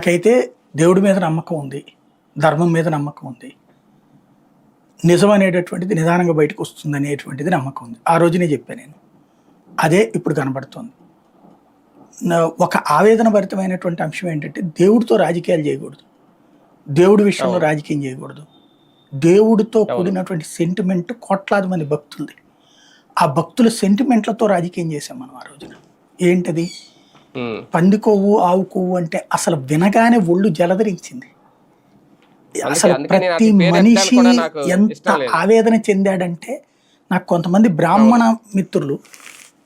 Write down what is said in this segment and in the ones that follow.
నాకైతే దేవుడి మీద నమ్మకం ఉంది. ధర్మం మీద నమ్మకం ఉంది. నిజం అనేటటువంటిది నిదానంగా బయటకు వస్తుందనేటువంటిది నమ్మకం ఉంది. ఆ రోజునే చెప్పాను నేను. అదే ఇప్పుడు కనబడుతోంది. ఒక ఆవేదన భరితమైనటువంటి అంశం ఏంటంటే దేవుడితో రాజకీయాలు చేయకూడదు. దేవుడి విషయంలో రాజకీయం చేయకూడదు. దేవుడితో కూడినటువంటి సెంటిమెంట్ కోట్లాది మంది భక్తులది. ఆ భక్తుల సెంటిమెంట్లతో రాజకీయం చేశాం మనం ఆ రోజున. ఏంటది? పంది కొవ్వు ఆవు కొవ్వు అంటే అసలు వినగానే ఒళ్ళు జలధరించింది. అసలు ప్రతి మనిషి ఎంత ఆవేదన చెందాడంటే, నాకు కొంతమంది బ్రాహ్మణ మిత్రులు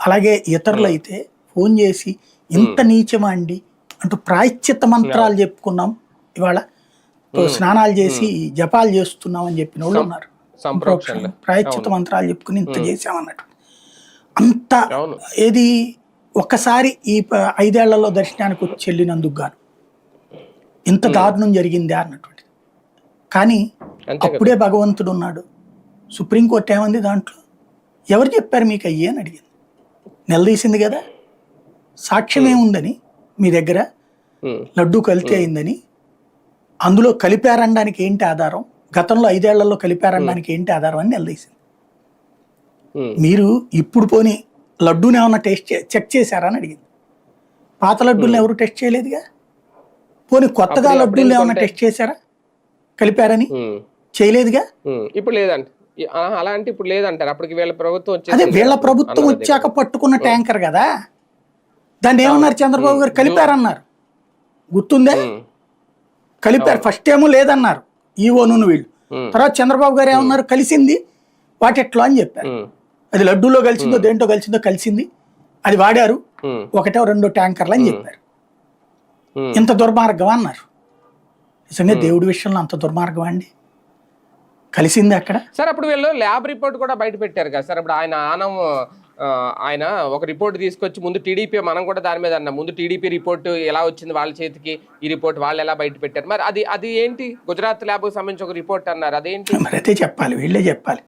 అలాగే ఇతరులు అయితే ఫోన్ చేసి ఇంత నీచమా అండి అంటూ ప్రాయశ్చిత్త మంత్రాలు చెప్పుకున్నాం, ఇవాళ స్నానాలు చేసి జపాలు చేస్తున్నాం అని చెప్పిన వాళ్ళు ఉన్నారు. ప్రాయశ్చిత్త మంత్రాలు చెప్పుకుని ఇంత చేసామన్నట్టు. అంత ఏది ఒక్కసారి ఈ 5 ఏళ్లలో దర్శనానికి వచ్చి వెళ్ళినందుకు గాను ఇంత దారుణం జరిగిందా అన్నటువంటిది. కానీ అప్పుడే భగవంతుడు ఉన్నాడు. సుప్రీంకోర్టు ఏమంది దాంట్లో? ఎవరు చెప్పారు మీకు అయ్యి అని అడిగింది. నిలదీసింది కదా. సాక్ష్యం ఏముందని మీ దగ్గర? లడ్డూ కల్తీ అయిందని. అందులో కలిపారనడానికి ఏంటి ఆధారం? గతంలో 5 ఏళ్లలో కలిపారనడానికి ఏంటి ఆధారం అని నిలదీసింది. మీరు ఇప్పుడు పోనీ లడ్డూని ఏమన్నా చెక్ చేశారా అని అడిగింది. పాత లడ్డూలను ఎవరు టెస్ట్ చేయలేదుగా. పోనీ కొత్తగా లడ్డూలను ఏమన్నా టెస్ట్ చేశారా కలిపారని? చేయలేదుగా. ఇప్పుడు లేదంట. అలాంటి ఇప్పుడు లేదంటారు. అప్పటికి వీళ్ళ ప్రభుత్వం అదే వీళ్ళ ప్రభుత్వం వచ్చాక పట్టుకున్న ట్యాంకర్ కదా. దాన్ని ఏమన్నారు? చంద్రబాబు గారు కలిపారన్నారు. గుర్తుందే? కలిపారు. ఫస్ట్ ఏమో లేదన్నారు ఈవోను వీళ్ళు. తర్వాత చంద్రబాబు గారు ఏమన్నారు? కలిసింది వాటెట్లో అని చెప్పారు. అది లడ్డూలో కలిసిందో దేంట్లో కలిసిందో కలిసింది, అది వాడారు, 1-2 ట్యాంకర్లు అని చెప్పారు. ఇంత దుర్మార్గం అన్నారు. నిజంగా దేవుడి విషయంలో అంత దుర్మార్గం అండి? కలిసింది అక్కడ. సార్ అప్పుడు వీళ్ళు ల్యాబ్ రిపోర్ట్ కూడా బయట పెట్టారు కదా సార్. అప్పుడు ఆయన ఒక రిపోర్ట్ తీసుకొచ్చి ముందు టీడీపీ, మనం కూడా దాని మీద అన్నాం, ముందు టీడీపీ రిపోర్ట్ ఎలా వచ్చింది వాళ్ళ చేతికి, ఈ రిపోర్ట్ వాళ్ళు ఎలా బయట పెట్టారు. మరి అది ఏంటి? గుజరాత్ ల్యాబ్కి సంబంధించి ఒక రిపోర్ట్ అన్నారు, అదేంటి? మరి అయితే చెప్పాలి, వీళ్ళే చెప్పాలి.